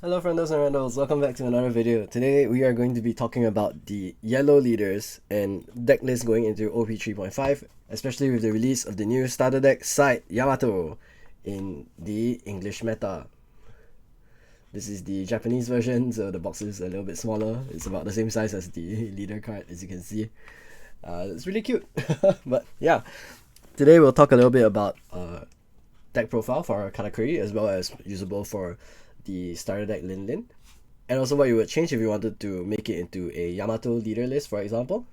Hello friendos and randos, welcome back to another video. Today we are going to be talking about the yellow leaders and deck lists going into OP03.5, especially with the release of the new starter deck side YAMATO in the English meta. This is the Japanese version, so the box is a little bit smaller. It's about the same size as the leader card, as you can see. It's really cute. But yeah, today we'll talk a little bit about deck profile for KATAKURI, as well as usable for the starter deck LINLIN, and also what you would change if you wanted to make it into a Yamato leader list, for example.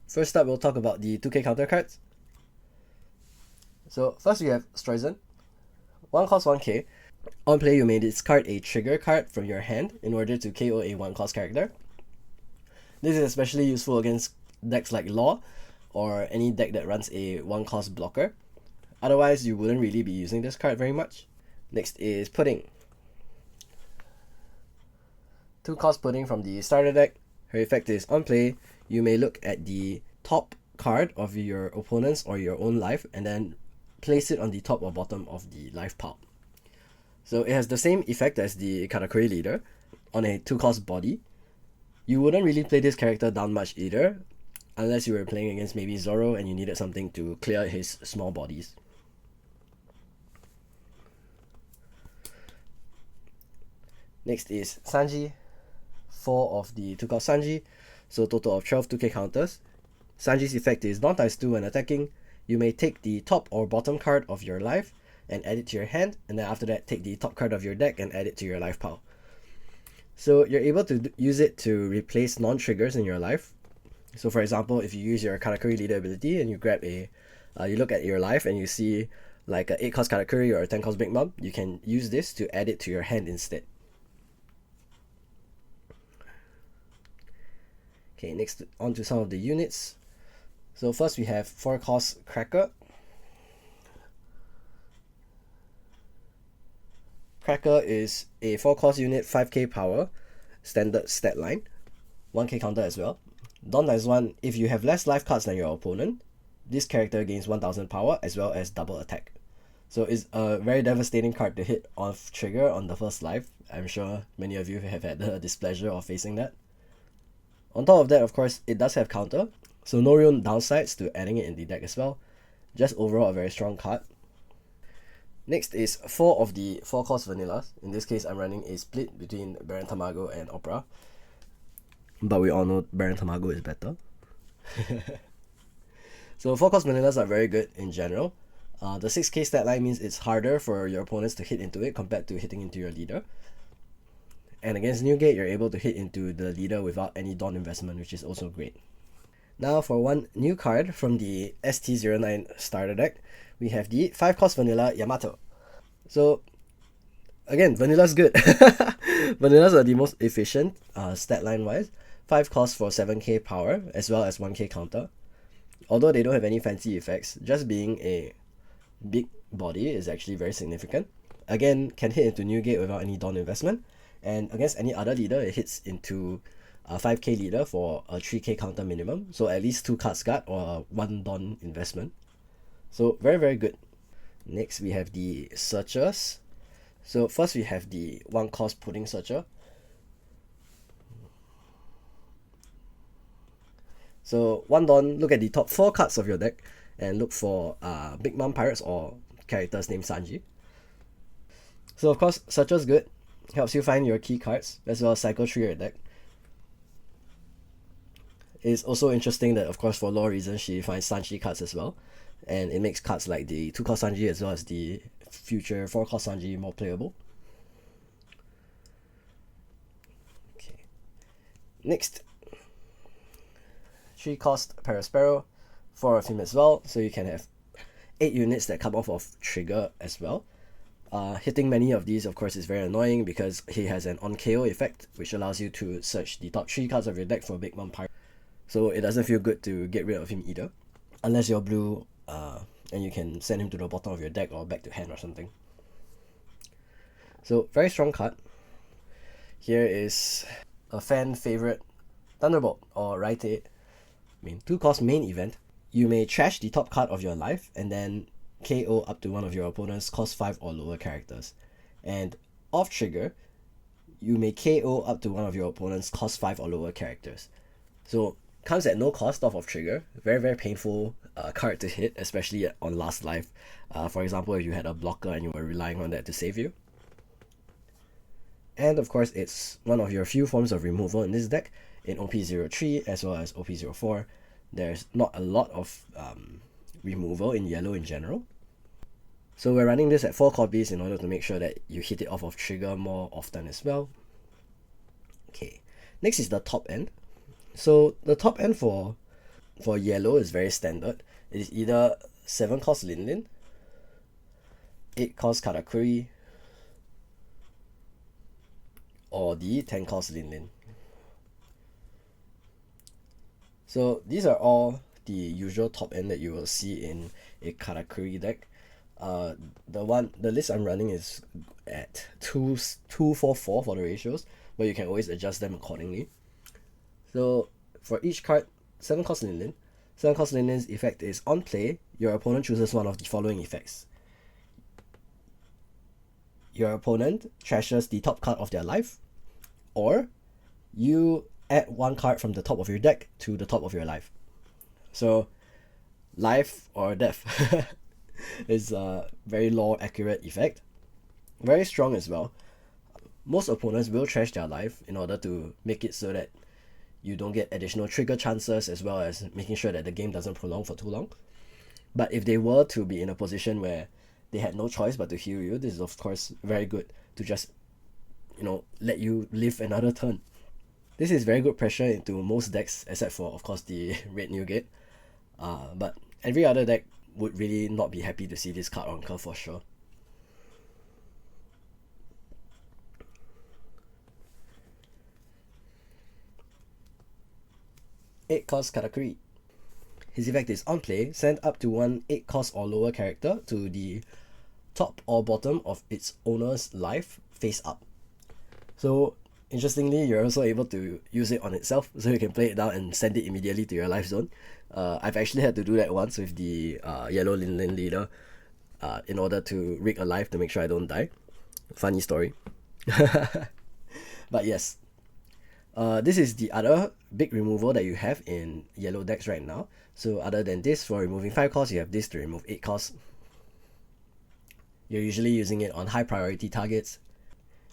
First up, we'll talk about the 2k counter cards. So first we have Streisand. 1 cost 1k. On play, you may discard a trigger card from your hand in order to KO a 1 cost character. This is especially useful against decks like Law, or any deck that runs a 1 cost blocker. Otherwise, you wouldn't really be using this card very much. Next is Pudding. 2 cost Pudding from the starter deck. Her effect is, on play, you may look at the top card of your opponent's or your own life and then place it on the top or bottom of the life pile. So it has the same effect as the KATAKURI leader on a 2 cost body. You wouldn't really play this character down much either, unless you were playing against maybe Zoro and you needed something to clear his small bodies. Next is Sanji. 4 of the 2 cost Sanji, so total of 12 2k counters. Sanji's effect is Dawn times 2 when attacking. You may take the top or bottom card of your life and add it to your hand, and then after that take the top card of your deck and add it to your life pile. So you're able to use it to replace non-triggers in your life. So for example, if you use your KATAKURI leader ability and you grab a, you look at your life and you see like a 8 cost KATAKURI or a 10 cost Big Mom, you can use this to add it to your hand instead. Okay, next on to some of the units. So first we have 4 cost Cracker. Cracker is a 4 cost unit, 5k power, standard stat line, 1k counter as well. Dawn times 1, if you have less life cards than your opponent, this character gains 1000 power as well as double attack. So it's a very devastating card to hit off trigger on the first life. I'm sure many of you have had the displeasure of facing that. On top of that, of course, it does have counter, so no real downsides to adding it in the deck as well. Just overall a very strong card. Next is 4 of the 4 cost vanillas. In this case, I'm running a split between Baron Tamago and Opera. But we all know Baron Tamago is better. So 4 cost vanillas are very good in general. The 6k stat line means it's harder for your opponents to hit into it compared to hitting into your leader. And against Newgate, you're able to hit into the leader without any Dawn investment, which is also great. Now for one new card from the ST09 starter deck, we have the 5 cost vanilla Yamato. So again, vanilla's good. Vanillas are the most efficient stat line wise. 5 cost for 7k power as well as 1k counter. Although they don't have any fancy effects, just being a big body is actually very significant. Again, can hit into Newgate without any Dawn investment. And against any other leader, it hits into a 5k leader for a 3k counter minimum. So at least 2 cards guard or 1 Dawn investment. So very, very good. Next, we have the Searchers. So first we have the 1 cost Pudding Searcher. So 1 Dawn, look at the top 4 cards of your deck and look for Big Mom Pirates or characters named Sanji. So of course, Searcher's good. Helps you find your key cards as well as cycle through your deck. It's also interesting that, of course, for lore reasons, she finds Sanji cards as well, and it makes cards like the 2 cost Sanji as well as the future 4 cost Sanji more playable. Okay. Next, 3 cost Paraspero, 4 of him as well, so you can have 8 units that come off of trigger as well. Hitting many of these, of course, is very annoying because he has an on KO effect, which allows you to search the top 3 cards of your deck for Big Mom Pirate. So it doesn't feel good to get rid of him either, unless you're blue and you can send him to the bottom of your deck or back to hand or something. So very strong card. Here is a fan favorite Thunderbolt or Raite. 2 cost main event. You may trash the top card of your life and then KO up to one of your opponent's cost 5 or lower characters. And off trigger, you may KO up to one of your opponent's cost 5 or lower characters. So comes at no cost off of trigger. Very, very painful card to hit, especially on last life. For example, if you had a blocker and you were relying on that to save you. And of course, it's one of your few forms of removal in this deck. In OP03 as well as OP04, there's not a lot of removal in yellow in general. So we're running this at 4 copies in order to make sure that you hit it off of trigger more often as well. Okay, next is the top end. So the top end for yellow is very standard. It is either 7 cost LINLIN, 8 cost KATAKURI, or the 10 cost LINLIN. So these are all the usual top end that you will see in a KATAKURI deck. The list I'm running is at 2-4-4 for the ratios, but you can always adjust them accordingly. So for each card, 7 cost LINLIN. 7 cost LINLIN's effect is on play, your opponent chooses one of the following effects. Your opponent trashes the top card of their life, or you add 1 card from the top of your deck to the top of your life. So life or death is a very lore accurate effect. Very strong as well. Most opponents will trash their life in order to make it so that you don't get additional trigger chances, as well as making sure that the game doesn't prolong for too long. But if they were to be in a position where they had no choice but to heal you, this is of course very good to just, let you live another turn. This is very good pressure into most decks, except for of course the red Newgate. But every other deck would really not be happy to see this card on curve for sure. Eight cost KATAKURI. His effect is on play, send up to 1 8 cost or lower character to the top or bottom of its owner's life face up. So interestingly, you're also able to use it on itself, so you can play it down and send it immediately to your life zone. I've actually had to do that once with the yellow LINLIN leader in order to rig a life to make sure I don't die. Funny story. But yes, this is the other big removal that you have in yellow decks right now. So other than this, for removing 5 costs, you have this to remove 8 costs. You're usually using it on high priority targets.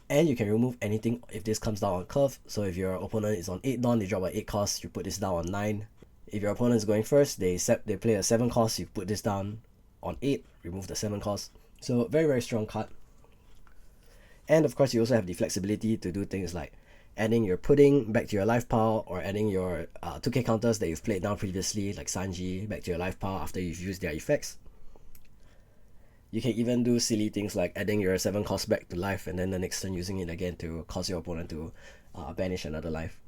And you can remove anything if this comes down on curve. So if your opponent is on 8 Dawn, they drop an 8 cost, you put this down on 9. If your opponent is going first, they play a 7 cost, you put this down on 8, remove the 7 cost. So very, very strong card. And of course, you also have the flexibility to do things like adding your pudding back to your life pile, or adding your 2k counters that you've played down previously, like Sanji, back to your life pile after you've used their effects. You can even do silly things like adding your 7 cost back to life and then the next turn using it again to cause your opponent to banish another life.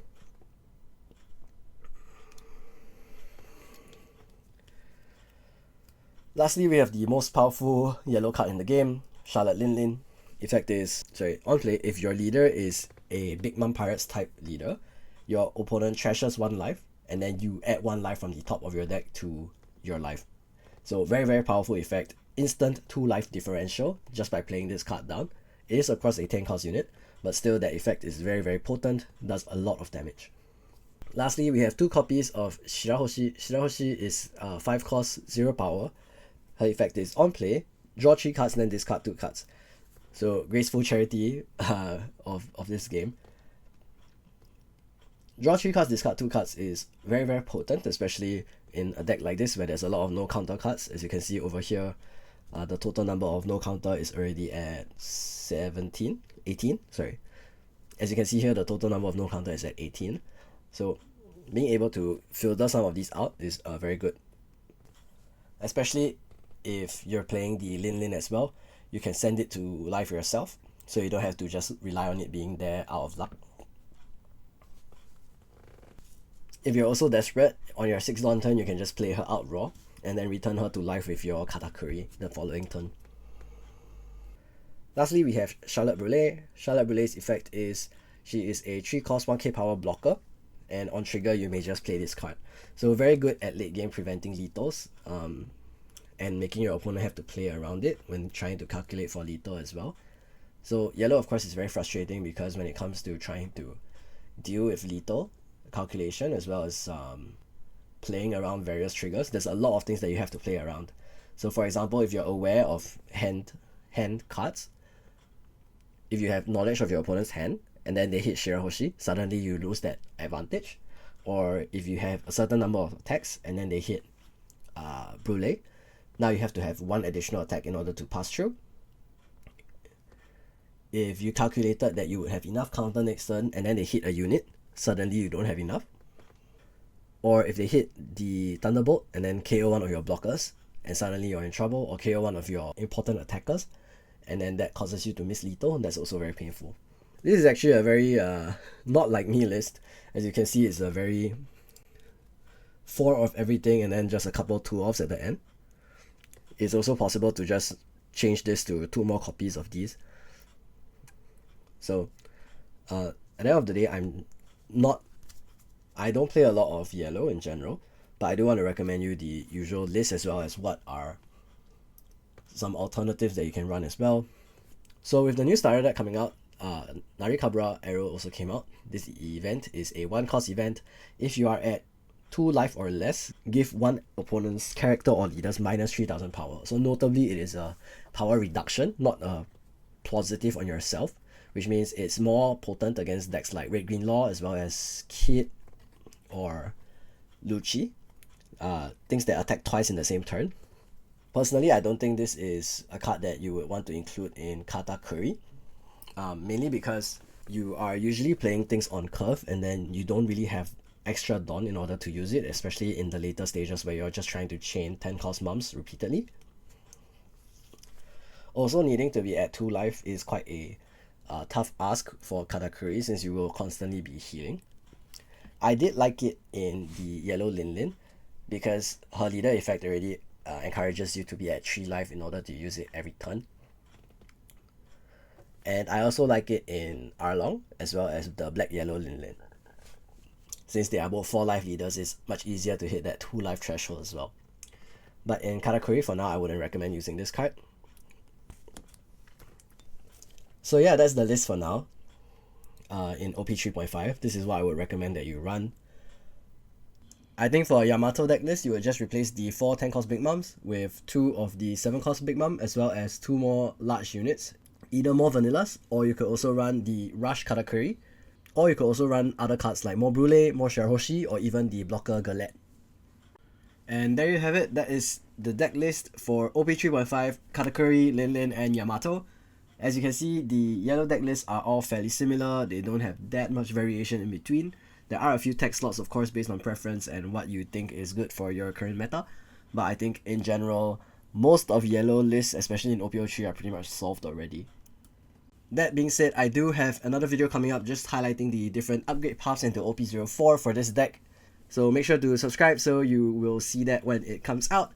Lastly, we have the most powerful yellow card in the game, Charlotte LINLIN. Effect is, on play, if your leader is a Big Mom Pirates type leader, your opponent trashes 1 life and then you add 1 life from the top of your deck to your life. So very, very powerful effect. Instant 2 life differential just by playing this card down. It is of course a 10 cost unit, but still that effect is very, very potent, does a lot of damage. Lastly, we have 2 copies of Shirahoshi. Shirahoshi is 5 cost, 0 power. Her effect is on play, draw 3 cards and then discard 2 cards. So graceful charity of this game. Draw 3 cards, discard 2 cards is very, very potent, especially in a deck like this where there's a lot of no counter cards. As you can see over here, the total number of no counter is already at 18. Sorry. As you can see here, the total number of no counter is at 18. So being able to filter some of these out is very good. Especially if you're playing the LINLIN as well, you can send it to life yourself, so you don't have to just rely on it being there out of luck. If you're also desperate, on your 6 Dawn turn, you can just play her out raw, and then return her to life with your KATAKURI the following turn. Lastly, we have Charlotte Brûlée. Charlotte Brûlée's effect is, she is a 3 cost 1k power blocker, and on trigger you may just play this card. So very good at late game preventing lethals, and making your opponent have to play around it when trying to calculate for lethal as well. So yellow, of course, is very frustrating because when it comes to trying to deal with lethal calculation as well as playing around various triggers, there's a lot of things that you have to play around. So for example, if you're aware of hand cards, if you have knowledge of your opponent's hand and then they hit Shirahoshi, suddenly you lose that advantage. Or if you have a certain number of attacks and then they hit Brule, now you have to have one additional attack in order to pass through. If you calculated that you would have enough counter next turn and then they hit a unit, suddenly you don't have enough. Or if they hit the Thunderbolt and then KO one of your blockers and suddenly you're in trouble, or KO one of your important attackers and then that causes you to miss lethal, and that's also very painful. This is actually a very not like me list. As you can see, it's a very 4 of everything and then just a couple 2-offs at the end. It's also possible to just change this to 2 more copies of these. So at the end of the day, I don't play a lot of yellow in general, but I do want to recommend you the usual list as well as what are some alternatives that you can run as well. So with the new starter deck coming out, Narikabra Arrow also came out. This event is a 1-cost event. If you are at 2 life or less, give one opponent's character or leaders minus 3000 power. So notably, it is a power reduction, not a positive on yourself, which means it's more potent against decks like Red Green Law as well as Kid or Lucci, things that attack twice in the same turn. Personally, I don't think this is a card that you would want to include in Katakuri, mainly because you are usually playing things on curve and then you don't really have extra Dawn in order to use it, especially in the later stages where you're just trying to chain 10-cost mums repeatedly. Also, needing to be at 2 life is quite a tough ask for Katakuri since you will constantly be healing. I did like it in the yellow LINLIN because her leader effect already encourages you to be at 3 life in order to use it every turn. And I also like it in Arlong as well as the black yellow LINLIN. Since they are both 4 life leaders, it's much easier to hit that 2 life threshold as well. But in Katakuri, for now, I wouldn't recommend using this card. So yeah, that's the list for now. In OP03.5, this is what I would recommend that you run. I think for a Yamato deck list, you would just replace the 4 10-cost Big Mums with 2 of the 7-cost Big Mum as well as 2 more large units. Either more vanillas, or you could also run the Rush Katakuri, or you could also run other cards like more Brule, more Shirahoshi, or even the blocker Galette. And there you have it. That is the deck list for OP03.5, Katakuri, LINLIN, and Yamato. As you can see, the yellow deck lists are all fairly similar. They don't have that much variation in between. There are a few tech slots, of course, based on preference and what you think is good for your current meta. But I think in general, most of yellow lists, especially in OP03, are pretty much solved already. That being said, I do have another video coming up just highlighting the different upgrade paths into OP04 for this deck. So make sure to subscribe so you will see that when it comes out.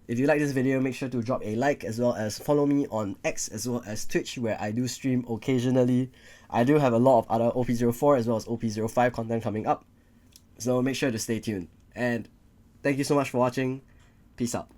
If you like this video, make sure to drop a like as well as follow me on X as well as Twitch where I do stream occasionally. I do have a lot of other OP04 as well as OP05 content coming up. So make sure to stay tuned. And thank you so much for watching. Peace out.